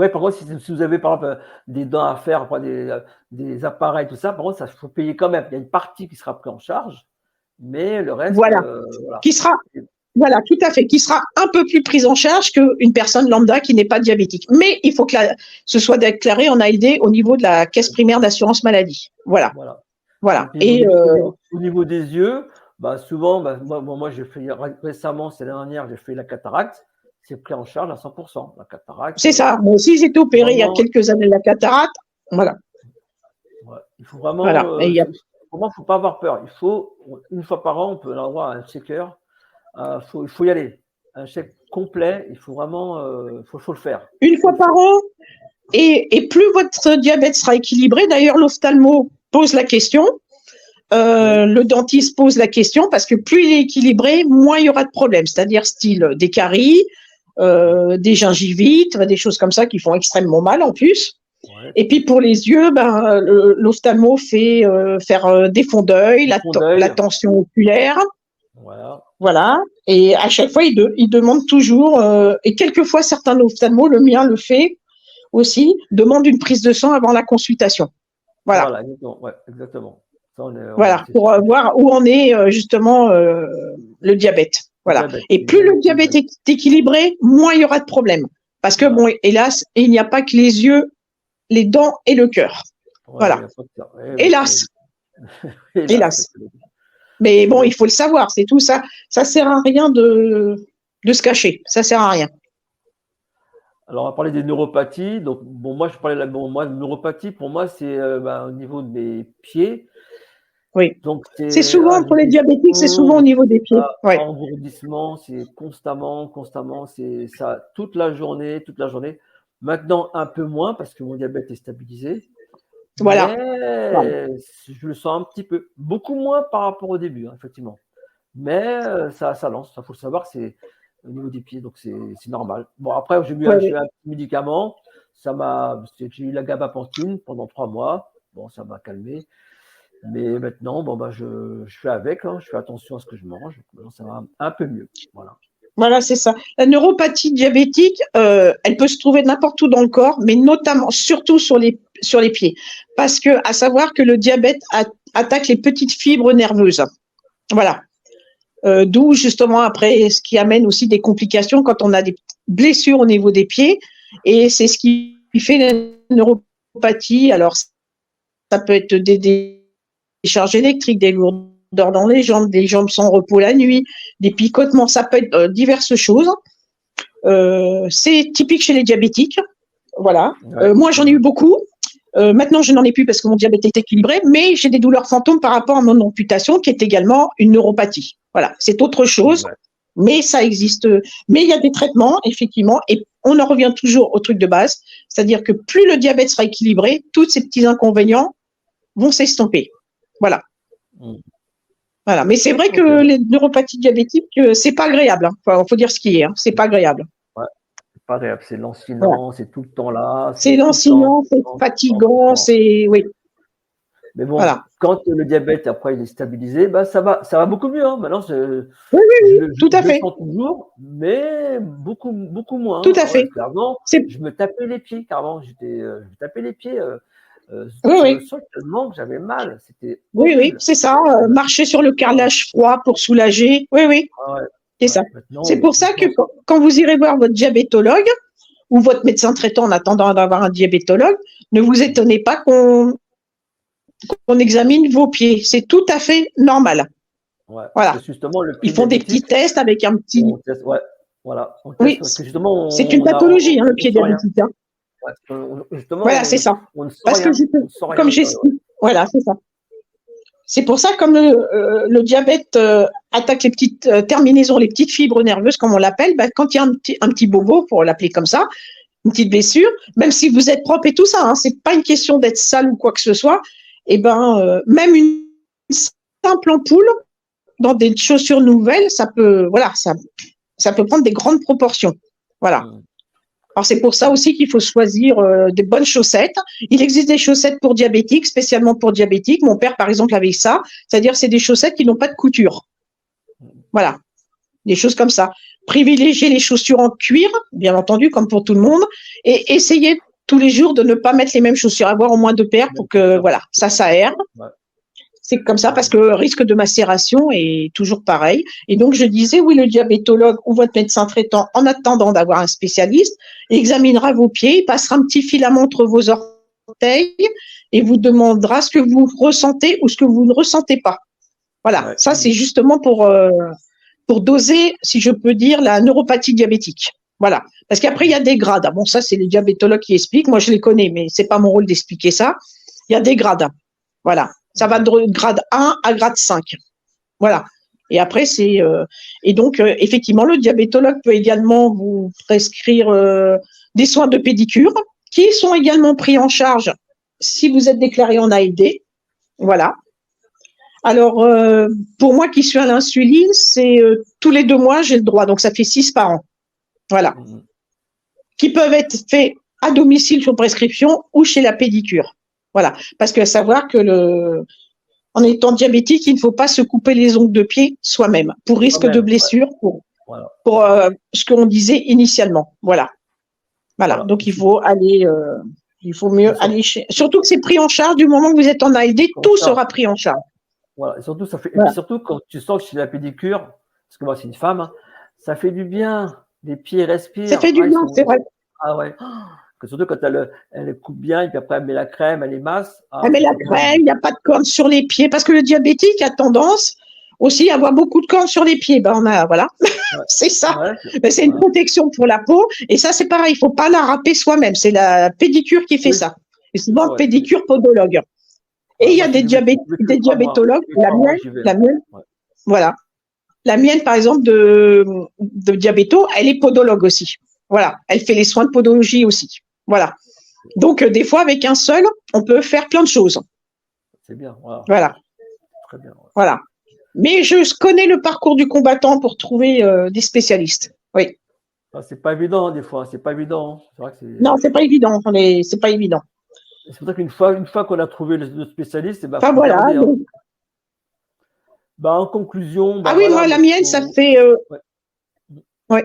[SPEAKER 1] par contre, si vous avez, par exemple, des dents à faire, des appareils, tout ça, par contre, ça, il faut payer quand même. Il y a une partie qui sera prise en charge, mais le reste,
[SPEAKER 2] voilà. Qui sera, voilà, tout à fait, qui sera un peu plus prise en charge qu'une personne lambda qui n'est pas diabétique. Mais il faut que ce soit déclaré en ALD au niveau de la caisse primaire d'assurance maladie. Voilà.
[SPEAKER 1] Et au niveau des yeux, souvent, moi j'ai fait récemment, c'est l'année dernière, j'ai fait la cataracte, c'est pris en charge à 100%. La cataracte.
[SPEAKER 2] C'est ça. Moi aussi, j'ai été opéré il y a quelques années la cataracte. Voilà.
[SPEAKER 1] Ouais, il faut vraiment. Pour moi, il ne faut pas avoir peur. Il faut, une fois par an, on peut avoir un checker. Il faut y aller. Un chèque complet, il faut vraiment faut le faire.
[SPEAKER 2] Une fois par an, et plus votre diabète sera équilibré. D'ailleurs, l'ophtalmo pose la question. Le dentiste pose la question parce que plus il est équilibré, moins il y aura de problèmes. C'est-à-dire style des caries, des gingivites, des choses comme ça qui font extrêmement mal en plus. Ouais. Et puis pour les yeux, l'ophtalmo fait faire des fonds d'œil, la tension oculaire. Voilà. Et à chaque fois, il demande toujours, et quelquefois certains ophtalmos, le mien le fait aussi, demande une prise de sang avant la consultation. Voilà.
[SPEAKER 1] Exactement.
[SPEAKER 2] Voilà, pour voir où en est justement le diabète. Voilà. Et plus le diabète est équilibré, moins il y aura de problèmes. Parce que, bon, hélas, il n'y a pas que les yeux, les dents et le cœur. Voilà. Hélas. Hélas. Mais bon, il faut le savoir, c'est tout ça. Ça sert à rien de se cacher. Ça sert à rien.
[SPEAKER 1] Alors, on va parler des neuropathies. Donc, moi, je parlais de neuropathie. Pour moi, c'est au niveau de mes pieds.
[SPEAKER 2] Oui. Donc, c'est souvent pour les diabétiques, c'est souvent au niveau des pieds.
[SPEAKER 1] Engourdissement, c'est constamment, c'est ça toute la journée. Maintenant, un peu moins parce que mon diabète est stabilisé.
[SPEAKER 2] Voilà.
[SPEAKER 1] Mais je le sens un petit peu, beaucoup moins par rapport au début, effectivement. Mais ça lance. Il faut le savoir, c'est au niveau des pieds, donc c'est normal. Bon, après, j'ai eu un petit médicament. J'ai eu la gabapentine pendant 3 mois. Bon, ça m'a calmé. Mais maintenant, je fais avec, je fais attention à ce que je mange. Ça va un peu mieux.
[SPEAKER 2] Voilà, c'est ça. La neuropathie diabétique, elle peut se trouver n'importe où dans le corps, mais notamment, surtout sur les pieds. Parce que, à savoir que le diabète attaque les petites fibres nerveuses. Voilà. D'où, justement, après, ce qui amène aussi des complications quand on a des blessures au niveau des pieds. Et c'est ce qui fait la neuropathie. Alors, ça peut être des charges électriques, des lourdeurs dans les jambes, des jambes sans repos la nuit, des picotements, ça peut être diverses choses. C'est typique chez les diabétiques. Voilà. Moi, j'en ai eu beaucoup. Maintenant, je n'en ai plus parce que mon diabète est équilibré, mais j'ai des douleurs fantômes par rapport à mon amputation qui est également une neuropathie. Voilà, c'est autre chose, mais ça existe. Mais il y a des traitements, effectivement, et on en revient toujours au truc de base, c'est-à-dire que plus le diabète sera équilibré, tous ces petits inconvénients vont s'estomper. Voilà. Voilà, mais c'est vrai que les neuropathies diabétiques, c'est pas agréable. Enfin, faut dire ce qui est, c'est pas agréable.
[SPEAKER 1] C'est pas agréable, c'est lancinant, c'est tout le temps là.
[SPEAKER 2] C'est lancinant, c'est fatigant, c'est oui.
[SPEAKER 1] Mais bon, quand le diabète après il est stabilisé, ça va beaucoup mieux. Maintenant,
[SPEAKER 2] oui, tout à fait.
[SPEAKER 1] Je le sens toujours, mais beaucoup moins.
[SPEAKER 2] Tout à fait.
[SPEAKER 1] Clairement, je me tapais les pieds, carrément. Je me tapais les pieds.
[SPEAKER 2] Oui.
[SPEAKER 1] Tellement que j'avais mal.
[SPEAKER 2] Oui, c'est ça. Marcher sur le carrelage froid pour soulager. Oui. C'est ça. C'est pour ça que quand vous irez voir votre diabétologue ou votre médecin traitant en attendant d'avoir un diabétologue, ne vous étonnez pas qu'on examine vos pieds. C'est tout à fait normal. Voilà. Ils font des petits tests avec un petit.
[SPEAKER 1] Voilà.
[SPEAKER 2] Oui. C'est une pathologie, le pied diabétique. Voilà, c'est ça. Parce que comme j'explique, voilà, c'est ça. C'est pour ça, comme le diabète attaque les petites terminaisons, les petites fibres nerveuses, comme on l'appelle, quand il y a un petit bobo, pour l'appeler comme ça, une petite blessure, même si vous êtes propre et tout ça, c'est pas une question d'être sale ou quoi que ce soit, même une simple ampoule dans des chaussures nouvelles, ça peut, voilà, ça peut prendre des grandes proportions. Voilà.
[SPEAKER 1] Mmh.
[SPEAKER 2] Alors, c'est pour ça aussi qu'il faut choisir des bonnes chaussettes. Il existe des chaussettes pour diabétiques, spécialement pour diabétiques. Mon père, par exemple, avait ça. C'est-à-dire, c'est des chaussettes qui n'ont pas de couture. Voilà. Des choses comme ça. Privilégier les chaussures en cuir, bien entendu, comme pour tout le monde, et essayer tous les jours de ne pas mettre les mêmes chaussures, avoir au moins 2 paires pour que, voilà, ça aère.
[SPEAKER 1] Ouais.
[SPEAKER 2] C'est comme ça parce que le risque de macération est toujours pareil. Et donc, je disais, oui, le diabétologue ou votre médecin traitant, en attendant d'avoir un spécialiste, examinera vos pieds, il passera un petit filament entre vos orteils et vous demandera ce que vous ressentez ou ce que vous ne ressentez pas. Voilà, ça, c'est justement pour doser, si je peux dire, la neuropathie diabétique. Voilà. Parce qu'après, il y a des grades. Bon, ça, c'est les diabétologues qui expliquent. Moi, je les connais, mais c'est pas mon rôle d'expliquer ça. Il y a des grades. Voilà. Ça va de grade 1 à grade 5. Voilà. Et après, c'est et donc effectivement, le diabétologue peut également vous prescrire des soins de pédicure qui sont également pris en charge si vous êtes déclaré en ALD. Voilà. Alors, pour moi qui suis à l'insuline, c'est tous les 2 mois, j'ai le droit. Donc, ça fait 6 par an. Voilà. Qui peuvent être faits à domicile sur prescription ou chez la pédicure. Voilà. Parce qu'à savoir que en étant diabétique, il ne faut pas se couper les ongles de pied soi-même pour risque de blessure, pour ce qu'on disait initialement. Voilà. Donc, il faut aller, il faut mieux aller chez. Surtout que c'est pris en charge du moment que vous êtes en ALD, tout sera pris en charge.
[SPEAKER 1] Voilà. Et surtout, et puis surtout, quand tu sens que chez la pédicure, parce que moi, c'est une femme, hein, ça fait du bien. Les pieds respirent.
[SPEAKER 2] Ça fait du bien, c'est vrai.
[SPEAKER 1] Ah ouais. Surtout quand elle coupe bien, et puis après, elle met la crème, elle les masse.
[SPEAKER 2] Elle met la crème, il n'y a pas de cornes sur les pieds, parce que le diabétique a tendance aussi à avoir beaucoup de cornes sur les pieds. Ben, voilà. Ouais. C'est ça. Ouais, c'est une protection pour la peau. Et ça, c'est pareil, il ne faut pas la râper soi-même. C'est la pédicure qui fait ça. Et souvent, pédicure podologue. Et il y a des diabétologues, la mienne, voilà. La mienne, par exemple, de diabéto, elle est podologue aussi. Voilà. Elle fait les soins de podologie aussi. Voilà. Donc, des fois, avec un seul, on peut faire plein de choses.
[SPEAKER 1] C'est bien.
[SPEAKER 2] Voilà.
[SPEAKER 1] Très bien. Ouais.
[SPEAKER 2] Voilà. Mais je connais le parcours du combattant pour trouver des spécialistes. Oui.
[SPEAKER 1] C'est pas évident, des fois. C'est pas évident. C'est vrai que
[SPEAKER 2] non, c'est pas évident. C'est pas évident.
[SPEAKER 1] C'est pour ça qu'une fois qu'on a trouvé le spécialiste,
[SPEAKER 2] enfin, voilà.
[SPEAKER 1] Garder, hein. En conclusion.
[SPEAKER 2] Ah oui, voilà, moi, la mienne, ça fait. Ouais.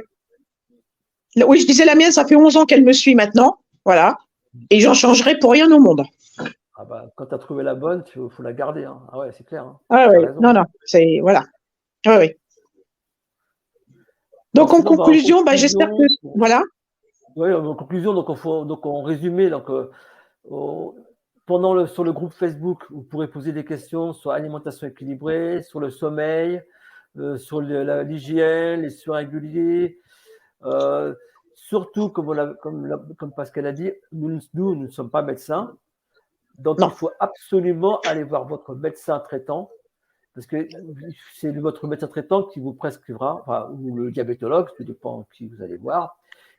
[SPEAKER 2] Oui, je disais la mienne, ça fait 11 ans qu'elle me suit maintenant. Voilà. Et j'en changerai pour rien au monde.
[SPEAKER 1] Quand tu as trouvé la bonne, il faut la garder. Hein. Ah ouais, c'est clair. Hein.
[SPEAKER 2] Ah oui, non, c'est. Voilà. Ah oui. Donc, en conclusion, j'espère que. Voilà.
[SPEAKER 1] Oui, en conclusion, donc en résumé, sur le groupe Facebook, vous pourrez poser des questions sur l'alimentation équilibrée, sur le sommeil, sur l'hygiène, les soins réguliers. Surtout, comme Pascal a dit, nous ne sommes pas médecins. Donc, il faut absolument aller voir votre médecin traitant, parce que c'est votre médecin traitant qui vous prescrira, ou le diabétologue, ça dépend qui vous allez voir,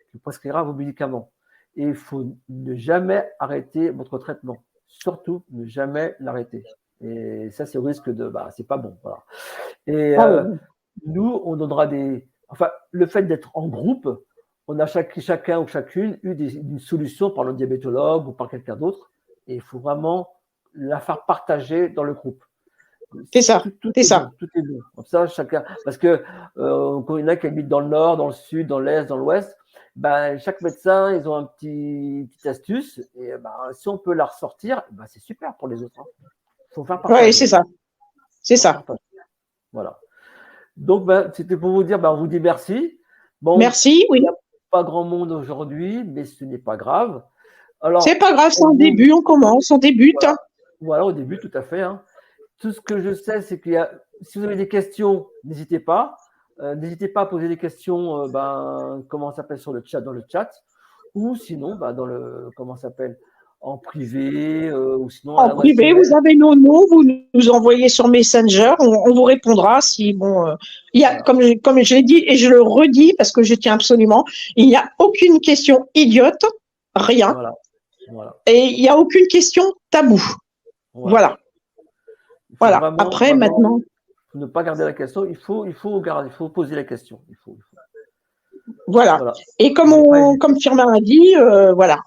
[SPEAKER 1] qui vous prescrira vos médicaments. Et il faut ne jamais arrêter votre traitement. Surtout, ne jamais l'arrêter. Et ça, c'est au risque de. C'est pas bon. Voilà. Et nous, on donnera le fait d'être en groupe, on a chacun ou chacune eu une solution par le diabétologue ou par quelqu'un d'autre. Et il faut vraiment la faire partager dans le groupe.
[SPEAKER 2] C'est ça. C'est ça.
[SPEAKER 1] Tout est bon. Comme ça, chacun. Parce que quand il y en a qui habitent dans le nord, dans le sud, dans l'est, dans l'ouest, chaque médecin, ils ont une petite astuce. Et si on peut la ressortir, c'est super pour les autres. Il faut faire partager.
[SPEAKER 2] Oui, c'est ça. C'est ça.
[SPEAKER 1] Voilà. Donc, c'était pour vous dire, on vous dit merci. Bon,
[SPEAKER 2] merci, oui.
[SPEAKER 1] Il n'y a pas grand monde aujourd'hui, mais ce n'est pas grave.
[SPEAKER 2] C'est pas grave, c'est un début, on commence, on débute.
[SPEAKER 1] Voilà, au début, tout à fait. Hein. Tout ce que je sais, c'est si vous avez des questions, n'hésitez pas. N'hésitez pas à poser des questions, comment ça s'appelle, dans le chat. Ou sinon, dans comment ça s'appelle, en privé. Ou sinon,
[SPEAKER 2] en privé, vous avez nos noms, vous nous envoyez sur Messenger, on vous répondra si, il y a, comme je l'ai dit et je le redis parce que je tiens absolument, il n'y a aucune question idiote, rien. Voilà. Et il n'y a aucune question tabou. Voilà. Après, maintenant.
[SPEAKER 1] Ne pas garder la question, il faut poser la question.
[SPEAKER 2] Voilà.
[SPEAKER 1] Voilà.
[SPEAKER 2] Et comme Firmin a dit, voilà,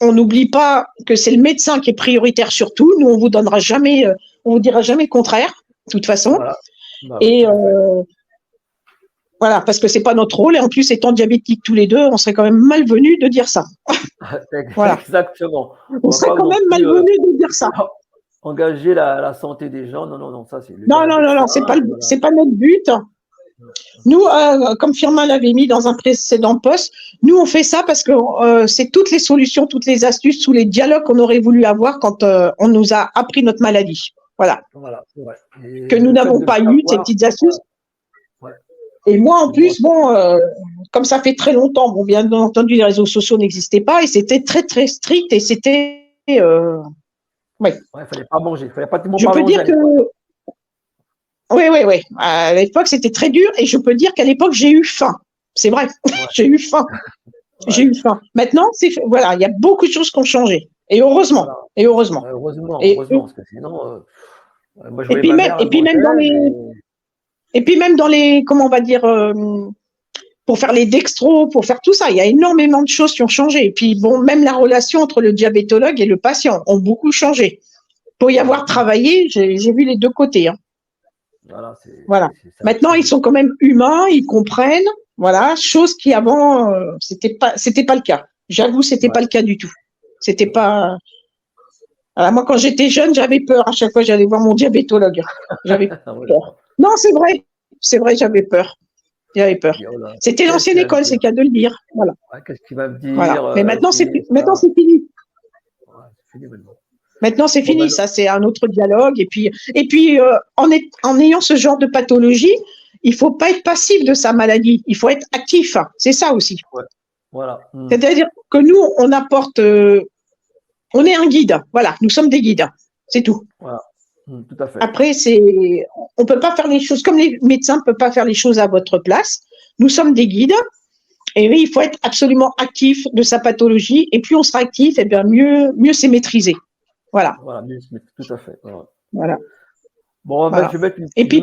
[SPEAKER 2] on n'oublie pas que c'est le médecin qui est prioritaire sur tout. Nous, on vous donnera jamais, on vous dira jamais le contraire, de toute façon.
[SPEAKER 1] Voilà. Bah, oui,
[SPEAKER 2] Et voilà, parce que c'est pas notre rôle. Et en plus, étant diabétiques tous les deux, on serait quand même malvenus de dire ça. Voilà.
[SPEAKER 1] Exactement.
[SPEAKER 2] On serait quand même malvenus de dire ça.
[SPEAKER 1] Engager la santé des gens, non, ça c'est le
[SPEAKER 2] Non, c'est pas notre but. Nous, comme Firmin l'avait mis dans un précédent poste, nous on fait ça parce que c'est toutes les solutions, toutes les astuces, tous les dialogues qu'on aurait voulu avoir quand on nous a appris notre maladie. Voilà.
[SPEAKER 1] Ouais.
[SPEAKER 2] Que nous n'avons pas eu ces petites astuces. Ouais. Et moi, en plus, comme ça fait très longtemps, bien entendu, les réseaux sociaux n'existaient pas et c'était très, très strict et c'était.
[SPEAKER 1] Ouais, il fallait pas manger, il fallait pas tout le monde
[SPEAKER 2] Je peux dire que. Oui. À l'époque, c'était très dur et je peux dire qu'à l'époque, j'ai eu faim. C'est vrai, j'ai eu faim. Ouais. J'ai eu faim. Maintenant, voilà, il y a beaucoup de choses qui ont changé. Et heureusement. Voilà. Et heureusement.
[SPEAKER 1] Heureusement, parce que sinon, moi, je
[SPEAKER 2] et puis même dans les, comment on va dire, pour faire les dextros, pour faire tout ça, il y a énormément de choses qui ont changé. Et puis bon, même la relation entre le diabétologue et le patient ont beaucoup changé. Pour y avoir travaillé, j'ai vu les deux côtés. Hein. Voilà. Maintenant, ils sont quand même humains, ils comprennent. Voilà, chose qui avant, c'était pas le cas. J'avoue, c'était pas le cas du tout. C'était pas. Alors, moi, quand j'étais jeune, j'avais peur. À chaque fois, j'allais voir mon diabétologue. J'avais peur. Non, c'est vrai, j'avais peur. J'avais peur. C'était l'ancienne école, c'est qu'à de le dire. Voilà.
[SPEAKER 1] Qu'est-ce qu'il va me dire
[SPEAKER 2] voilà. Mais maintenant, c'est fini. Maintenant, c'est fini. Ça, c'est un autre dialogue. Et puis, en ayant ce genre de pathologie, il faut pas être passif de sa maladie. Il faut être actif. C'est ça aussi.
[SPEAKER 1] Ouais. Voilà.
[SPEAKER 2] C'est-à-dire que nous, on apporte. On est un guide. Voilà. Nous sommes des guides. C'est tout.
[SPEAKER 1] Voilà. Tout à fait.
[SPEAKER 2] Après, on peut pas faire les choses comme les médecins ne peuvent pas faire les choses à votre place. Nous sommes des guides. Et oui, il faut être absolument actif de sa pathologie. Et plus on sera actif, et bien mieux c'est maîtrisé. Voilà.
[SPEAKER 1] Voilà, tout à fait.
[SPEAKER 2] Voilà.
[SPEAKER 1] Bon,
[SPEAKER 2] voilà.
[SPEAKER 1] Je vais mettre
[SPEAKER 2] et puis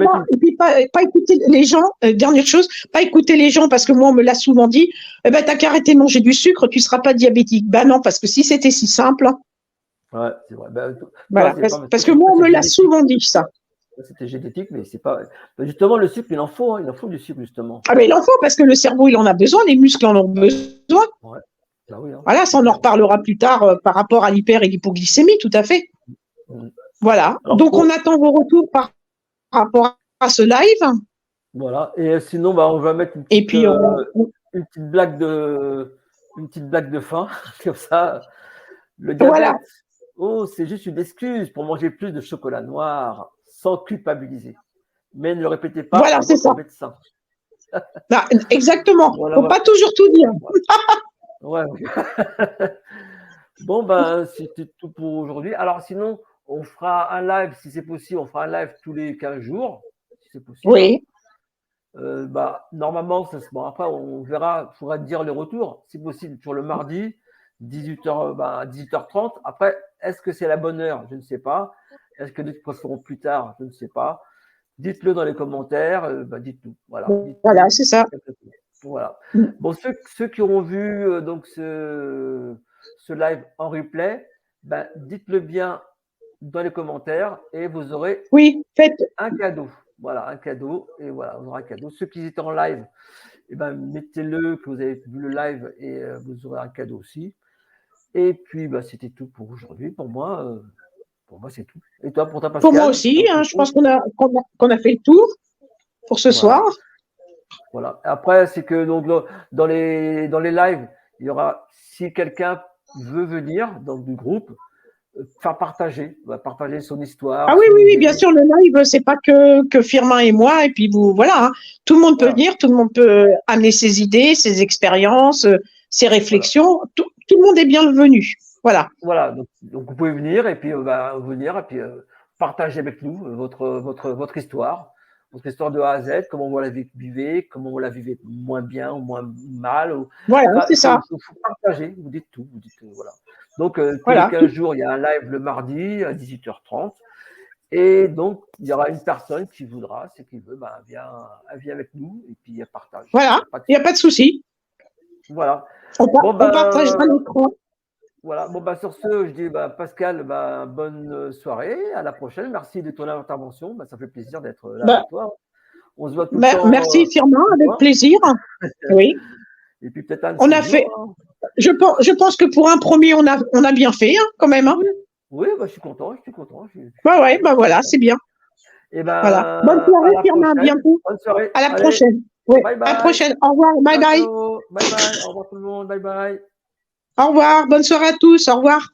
[SPEAKER 2] pas écouter les gens. Dernière chose, pas écouter les gens parce que moi on me l'a souvent dit. T'as qu'à arrêter de manger du sucre, tu seras pas diabétique. Non, parce que si c'était si simple.
[SPEAKER 1] Ouais, c'est vrai.
[SPEAKER 2] Voilà, parce que moi on me l'a souvent dit ça.
[SPEAKER 1] C'était génétique, mais c'est pas. Justement, le sucre, il en faut du sucre justement.
[SPEAKER 2] Ah mais il en faut parce que le cerveau il en a besoin, les muscles en ont besoin.
[SPEAKER 1] Ouais. Bah oui, hein.
[SPEAKER 2] Voilà, ça on en reparlera plus tard par rapport à l'hyper et l'hypoglycémie, tout à fait. Voilà. Alors, donc on attend vos retours par rapport à ce live.
[SPEAKER 1] Voilà. Et sinon, on va mettre une petite blague de fin, comme ça. Le diabète, c'est juste une excuse pour manger plus de chocolat noir sans culpabiliser. Mais ne le répétez pas
[SPEAKER 2] à votre
[SPEAKER 1] médecin.
[SPEAKER 2] Exactement. Il ne faut pas toujours tout dire.
[SPEAKER 1] Ouais. Bon, c'était tout pour aujourd'hui. Alors, sinon, on fera un live, si c'est possible, on fera un live tous les 15 jours, si c'est possible.
[SPEAKER 2] Oui.
[SPEAKER 1] Normalement, après, on verra, il faudra dire le retour, si possible, sur le mardi, 18h30. Après, est-ce que c'est la bonne heure? Je ne sais pas. Est-ce que d'autres préféreront plus tard? Je ne sais pas. Dites-le dans les commentaires. Dites-nous. Voilà.
[SPEAKER 2] Voilà, c'est ça.
[SPEAKER 1] Voilà. Bon, ceux qui auront vu donc ce live en replay, dites-le bien dans les commentaires et vous aurez un cadeau. Voilà, un cadeau. Et voilà, vous aurez un cadeau. Ceux qui étaient en live, mettez-le que vous avez vu le live et vous aurez un cadeau aussi. Et puis, c'était tout pour aujourd'hui. Pour moi, c'est tout. Et toi, pour ta Pascal?
[SPEAKER 2] Pour moi aussi, je pense qu'on a fait le tour pour ce soir.
[SPEAKER 1] Voilà. Après, c'est que donc, dans les lives, il y aura, si quelqu'un veut venir donc, du groupe, faire partager son histoire.
[SPEAKER 2] Ah oui, bien sûr, le live, c'est pas que Firmin et moi, et puis vous, voilà, hein. Tout le monde peut venir, tout le monde peut amener ses idées, ses expériences, ses réflexions. Voilà. Tout le monde est bienvenu. Voilà.
[SPEAKER 1] Voilà, donc vous pouvez venir et puis partager avec nous votre histoire. Votre histoire de A à Z, comment vous la vivez, comment vous la vivez moins bien ou moins mal.
[SPEAKER 2] Voilà, c'est ça.
[SPEAKER 1] Il faut partager, vous dites tout. Voilà. Donc, tous les 15 jours, il y a un live le mardi à 18h30. Et donc, il y aura une personne qui voudra, c'est qui veut, elle vient avec nous et puis elle partage.
[SPEAKER 2] Voilà, il n'y a pas de souci.
[SPEAKER 1] Voilà.
[SPEAKER 2] On partagera l'écran.
[SPEAKER 1] Voilà. Bon, sur ce, je dis, Pascal, bonne soirée. À la prochaine. Merci de ton intervention. Ça fait plaisir d'être là avec toi. On se voit tout le temps.
[SPEAKER 2] Merci, Firmin, avec plaisir. Oui.
[SPEAKER 1] Et puis peut-être
[SPEAKER 2] on a fait. Je pense que pour un premier, on a bien fait, quand même. Hein.
[SPEAKER 1] Oui, je suis content.
[SPEAKER 2] Voilà, c'est bien.
[SPEAKER 1] Et
[SPEAKER 2] voilà. Bonne soirée, Firmin, à bientôt.
[SPEAKER 1] Bonne soirée.
[SPEAKER 2] À la prochaine. Oui.
[SPEAKER 1] Bye bye.
[SPEAKER 2] À la prochaine. Au revoir. Bye bye.
[SPEAKER 1] Bye bye. Au revoir tout le monde. Bye bye.
[SPEAKER 2] Au revoir. Bonne soirée à tous. Au revoir.